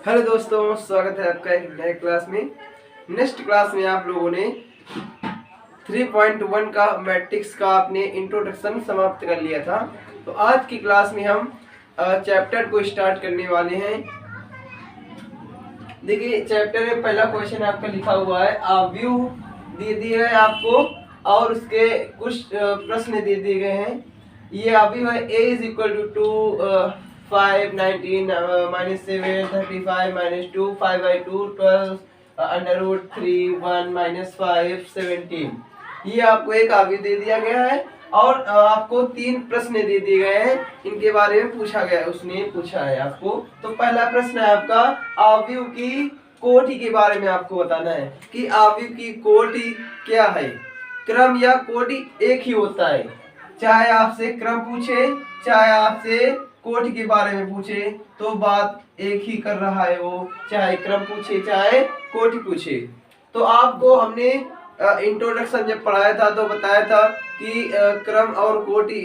Hello दोस्तों, स्वागत है आपका एक नए क्लास में। नेक्स्ट क्लास में आप लोगों ने 3.1 का मैट्रिक्स का आपने इंट्रोडक्शन समाप्त कर लिया था। तो आज की क्लास में हम चैप्टर को स्टार्ट करने वाले हैं। देखिए, चैप्टर में पहला क्वेश्चन आपका लिखा हुआ है, व्यू दे दिए है आपको और उसके कुछ प्रश्न दे दिए गए हैं। ये अभी है a इज इक्वल टू 5 19 -7 35 -2 5/2 12 √3 1 -5 17। ये आपको एक अवयव दे दिया गया है और आपको 3 प्रश्न दे दिए गए हैं। इनके बारे में पूछा गया है, उसने पूछा है आपको। तो पहला प्रश्न है आपका, अवयव की कोटि के बारे में आपको बताना है कि अवयव की कोटि क्या है। क्रम या कोटि एक ही होता है, चाहे आपसे क्रम पूछे चाहे आपसे कोटि के बारे में पूछे तो बात एक ही कर रहा है वो, चाहे क्रम पूछे चाहे कोटि पूछे। तो आपको हमने इंट्रोडक्शन जब पढ़ाया था तो बताया था कि क्रम और कोटि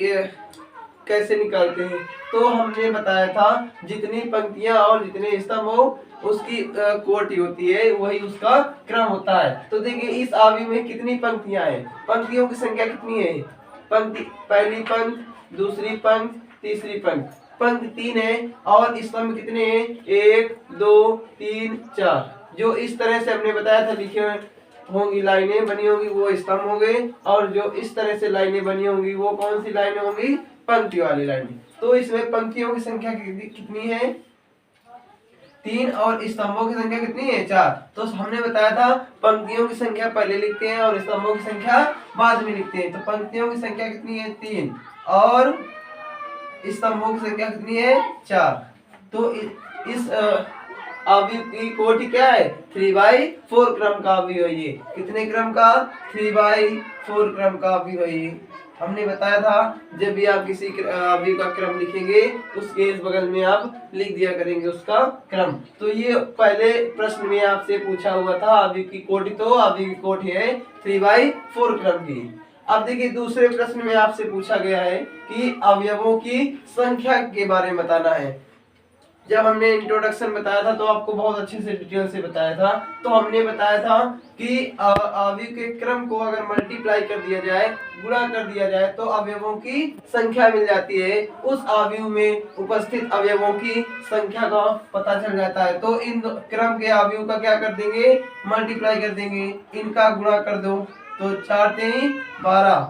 कैसे निकालते हैं। तो हमने बताया था जितनी पंक्तियां और जितने स्तंभ हो उसकी कोटि होती है, वही उसका क्रम होता है। तो देखिए, इस अवयव में कितनी पंक्तियां हैं, पंक्तियों की संख्या कितनी है। पंक्ति, पहली पंक्ति, दूसरी पंक्ति, तीसरी पंक्ति, पंक्ति 3 है और स्तंभ कितने हैं, 1 2 3 4। जो इस तरह से हमने बताया था लिखे होंगी, लाइनें बनी होंगी वो स्तंभ होंगे, और जो इस तरह से लाइनें बनी होंगी वो कौन सी लाइनें होंगी, पंक्ति वाली लाइनें। तो इसमें पंक्तियों की संख्या कितनी है, 3 और स्तंभों की संख्या कितनी है, 4। तो हमने बताया था पंक्तियों की संख्या पहले लिखते हैं और स्तंभों की संख्या बाद में लिखते हैं। तो पंक्तियों की संख्या कितनी है, 3 और स्तंभों की संख्या कितनी है, 4। तो इस अवयव की कोटि क्या है, 3/4 क्रम का अवयव है। ये कितने क्रम का, 3/4 क्रम का अवयव है। ये हमने बताया था जब भी आप किसी अवयव का क्रम लिखेंगे उसके इस बगल में आप लिख दिया करेंगे उसका क्रम। तो ये पहले प्रश्न में आपसे पूछा हुआ था अवयव की कोटि। तो अवयव की कोटि है 3/4 क्रम की। अब देखिए, दूसरे प्रश्न में आपसे पूछा गया है कि अवयवों की संख्या के बारे में बताना है। जब हमने इंट्रोडक्शन बताया था तो आपको बहुत अच्छे से डिटेल से बताया था। तो हमने बताया था कि अवयव के क्रम को अगर मल्टीप्लाई कर दिया जाए, गुणा कर दिया जाए, तो अवयवों की संख्या मिल जाती है। उस अवयव में उपस्थित अवयवों की संख्या का पता चल जाता है। तो इन क्रम के अवयव का क्या कर देंगे, मल्टीप्लाई कर देंगे, इनका गुणा कर दो तो 4 3 12।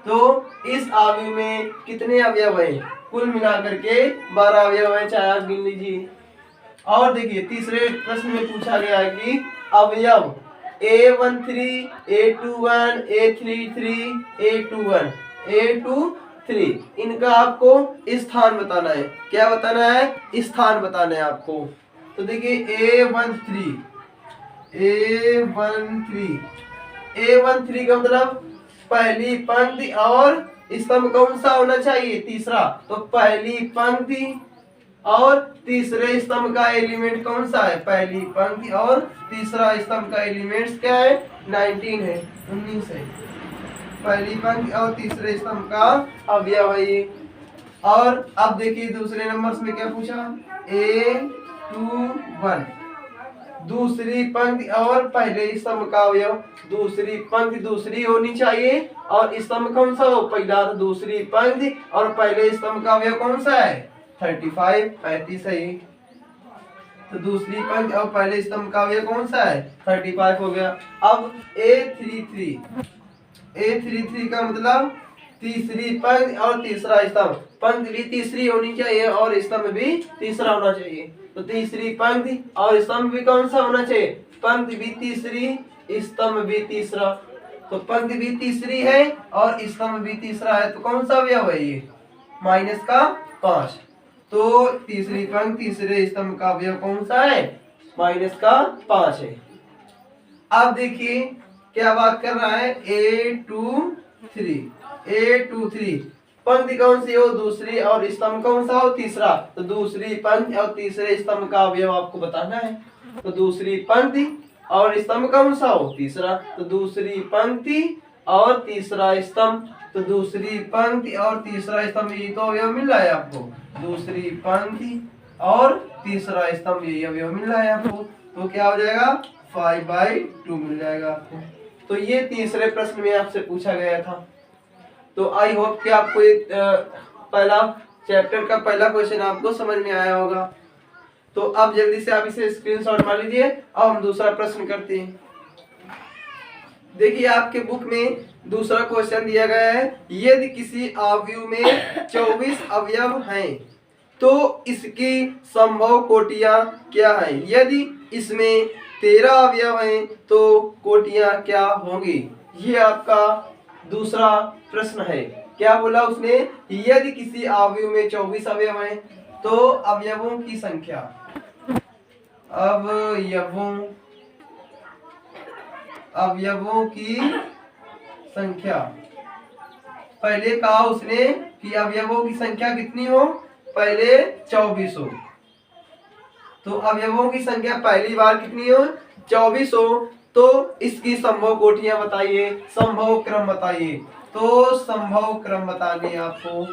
तो इस अवयव में कितने अवयव हैं, कुल मिलाकर के 12 अवयव हैं, चाहे आप गिन लीजिए। और देखिए, तीसरे प्रश्न में पूछा गया है कि अवयव A13 A21 A33 A21 A23 इनका आपको स्थान बताना है। क्या बताना है, स्थान बताना है आपको। तो देखिए, A13 का मतलब पहली पंक्ति और स्तंभ कौन सा होना चाहिए, तीसरा। तो पहली पंक्ति और तीसरे स्तंभ का एलिमेंट कौन सा है, पहली पंक्ति और तीसरा स्तंभ का एलिमेंट्स क्या है, 19 है, 19 है। पहली पंक्ति और तीसरे स्तंभ का अवयव है ये। और अब देखिए, दूसरे नंबर में क्या पूछा, A21 दूसरी पंक्ति और पहले स्तंभ का अवयव। दूसरी पंक्ति दूसरी होनी चाहिए और स्तंभ कौन सा हो, पहला। तो दूसरी पंक्ति और पहले स्तंभ का अवयव कौन सा है, 35 35 है। तो दूसरी पंक्ति और पहले स्तंभ का अवयव कौन सा है, 35 हो गया। अब A33 का मतलब तीसरी पंक्ति और तीसरा स्तंभ। पंक्ति भी तीसरी होनी चाहिए और स्तंभ भी तीसरा होना चाहिए। तो तीसरी पंक्ति और स्तंभ भी कौन सा होना चाहिए, पंक्ति भी तीसरी स्तंभ भी तीसरा। तो पंक्ति भी तीसरी है और स्तंभ भी तीसरा है, तो कौन सा अवयव है ये, -5। तो तीसरी पंक्ति तीसरे स्तंभ का अवयव कौन सा है, -5 है। अब देखिए क्या बात कर रहा है, A23 पंक्ति कौन सी हो, दूसरी, और स्तंभ कौन सा हो, तीसरा। तो दूसरी पंक्ति और तीसरे स्तंभ का अवयव आपको बताना है। तो दूसरी पंक्ति और स्तंभ कौन सा हो, तीसरा। तो दूसरी पंक्ति और तीसरा स्तंभ। तो दूसरी पंक्ति और तीसरा स्तंभ, ये तो अवयव मिल रहा है आपको, दूसरी पंक्ति और तीसरा स्तंभ यही अवयव मिल रहा है आपको, तो क्या हो जाएगा 5/2 मिल जाएगा आपको। तो ये तीसरे प्रश्न में आपसे पूछा गया था। तो आई होप कि आपको ये पहला चैप्टर का पहला क्वेश्चन आपको समझ में आया होगा। तो अब जल्दी से आप इसे स्क्रीनशॉट मार लीजिए और हम दूसरा प्रश्न करते हैं। देखिए आपके बुक में दूसरा क्वेश्चन दिया गया है, यदि किसी अवयव में 24 अवयव हैं तो इसकी संभव कोटियां क्या है। यदि इसमें 13 अवयव हैं तो कोटियां क्या होंगी। ये आपका दूसरा प्रश्न है। क्या बोला उसने, यदि किसी अवयव में 24 अवयव हैं तो अवयवों की संख्या, अवयवों की संख्या, पहले कहा उसने कि अवयवों की संख्या कितनी हो, पहले 24 हो। तो अवयवों की संख्या पहली बार कितनी हो, 24 हो। तो इसकी संभव कोटियां बताइए, संभव क्रम बताइए। तो संभव क्रम बताने आपको,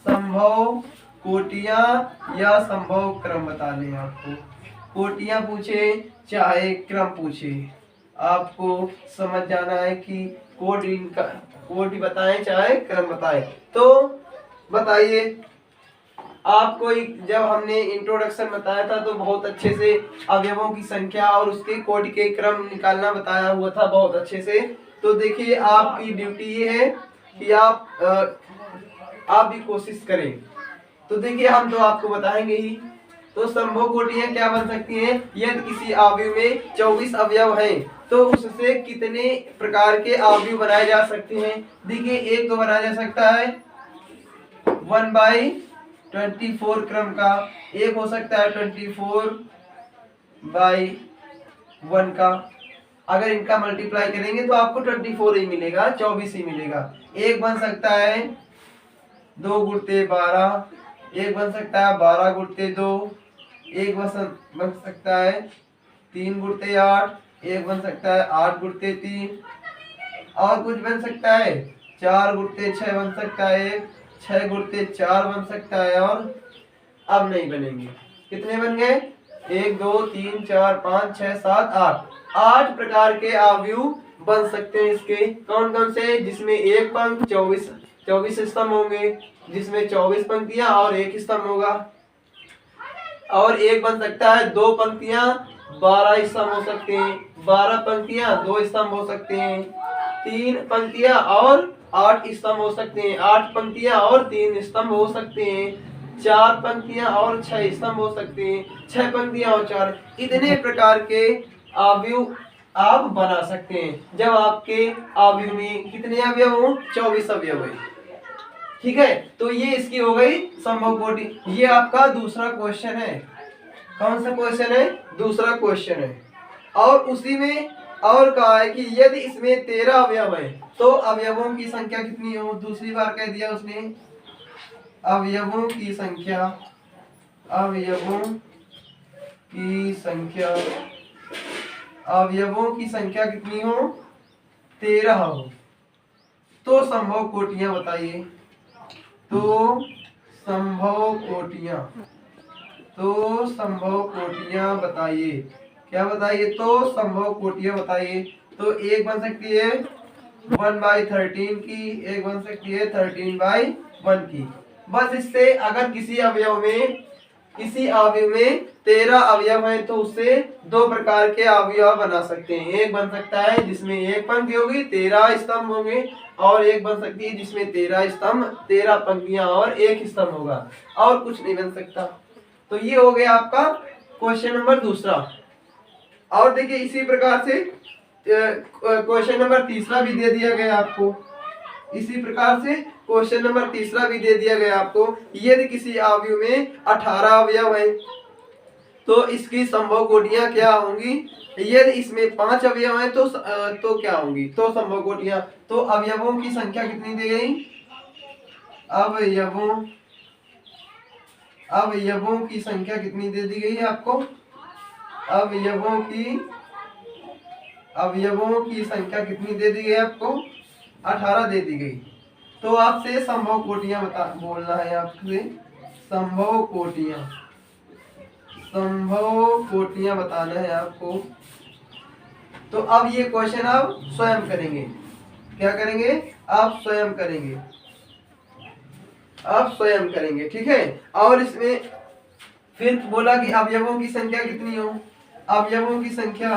संभव कोटियां या संभव क्रम बताने आपको। कोटियां पूछे चाहे क्रम पूछे, आपको समझ जाना है कि कोटि बताएं चाहे क्रम बताएं। तो बताइए, आपको जब हमने इंट्रोडक्शन बताया था तो बहुत अच्छे से अवयवों की संख्या और उसके कोटि के क्रम निकालना बताया हुआ था बहुत अच्छे से। तो देखिए आपकी ड्यूटी ये है कि आप भी कोशिश करें। तो देखिए हम तो आपको बताएंगे ही। तो संभव कोटियां क्या बन सकती हैं, यदि किसी अवयव में 24 अवयव हैं तो उससे कितने प्रकार के अवयव बनाए जा सकते हैं। देखिए एक तो बनाया जा सकता है 1/24 क्रम का, एक हो सकता है 24/1 का। अगर इनका मल्टीप्लाई करेंगे तो आपको 24 ही मिलेगा, 24 ही मिलेगा। एक बन सकता है 2 गुणते 12, एक बन सकता है 12 गुणते 2, एक बन सकता है 3 गुणते 8, एक बन सकता है 8 गुणते 3, और कुछ बन सकता है 4 गुणते 6 बन सकता है, 6 गुणते 4 बन सकता है, और अब नहीं बनेंगे। कितने बन गए, 1 2 3 4 5 6 7 8 प्रकार के अवयव बन सकते हैं इसके। कौन कौन से, जिसमें एक पंक्ति 24 स्तंभ होंगे, जिसमें 24 पंक्तियां और एक स्तंभ होगा। और एक बन सकता है 2 पंक्तियां 12 स्तंभ हो सकते हैं, 12 पंक्तियां 2 स्तंभ हो सकते हैं, 3 पंक्तियां और 8 स्तंभ हो सकते हैं, 8 पंक्तियां और 3 स्तंभ हो सकते हैं, 4 पंक्तियां और 6 स्तंभ हो सकते हैं, 6 पंक्तियां और 4, इतने प्रकार के अवयव आप बना सकते हैं जब आपके अवयव में कितने अवयव हो, 24 अवयव है। ठीक है, तो ये इसकी हो गई संभव कोटि। ये आपका दूसरा क्वेश्चन है। कौन सा क्वेश्चन है, दूसरा क्वेश्चन है। और उसी में और कहा है कि यदि इसमें 13 अवयव है तो अवयवों की संख्या कितनी हो। दूसरी बार कह दिया उसने, अवयवों की संख्या, अवयवों की संख्या, अवयवों की संख्या कितनी हो, 13 हो। तो संभव कोटियां बताइए। तो संभव कोटियां, तो संभव कोटियां बताइए। क्या बताइए, तो संभव कोटियां बताइए। तो एक बन सकती है 1/13 की, एक बन सकती है 13/1 की। बस इससे अगर किसी अवयव में 13 अवयव हैं तो उससे 2 प्रकार के अवयव बना सकते हैं। एक बन सकता है जिसमें एक पंक्ति होगी 13 स्तंभ होंगे, और एक बन सकती है जिसमें 13 स्तंभ 13 पंक्तियां और एक स्तंभ होगा, और कुछ नहीं बन सकता। तो ये हो गया आपका क्वेश्चन नंबर दूसरा। और देखिए इसी प्रकार से क्वेश्चन नंबर तीसरा भी दे दिया गया आपको। इसी प्रकार से क्वेश्चन नंबर तीसरा भी दे दिया गया आपको, यदि किसी अवयव में 18 अवयव है तो इसकी संभव कोटियां क्या होंगी। यदि इसमें 5 अवयव हैं तो क्या होंगी, तो संभव कोटियां। तो अवयवों की संख्या कितनी दी गई, अवयवों की संख्या कितनी दे दी गई है आपको। अवयवों की संख्या कितनी दे दी गई आपको, 18 दे दी गई। तो आपसे संभव कोटियां बोलना है आपसे, संभव कोटियां। संभव कोटियां बताना है आपको। तो अब ये क्वेश्चन आप स्वयं करेंगे। क्या करेंगे? आप स्वयं करेंगे, आप स्वयं करेंगे, ठीक है। और इसमें फिर बोला कि अवयवों की संख्या कितनी हो। अवयवों की संख्या,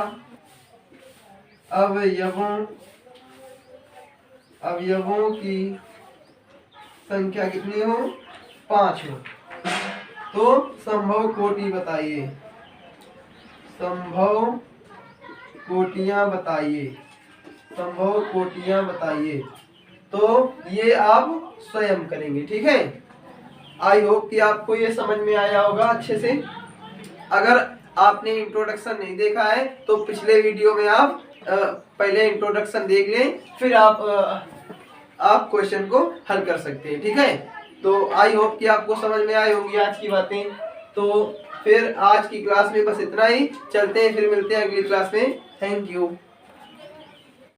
अवयवों की संख्या कितनी हो? 5 हो। तो संभव कोटि बताइए, संभव कोटियां बताइए, संभव कोटियां बताइए। तो ये आप स्वयं करेंगे, ठीक है। आई होप कि आपको ये समझ में आया होगा अच्छे से। अगर आपने इंट्रोडक्शन नहीं देखा है तो पिछले वीडियो में आप पहले इंट्रोडक्शन देख लें, फिर आप क्वेश्चन को हल कर सकते हैं, ठीक है। तो आई होप कि आपको समझ में आई होंगी आज की बातें। तो फिर आज की क्लास में बस इतना ही, चलते हैं, फिर मिलते हैं अगली क्लास में। Thank you.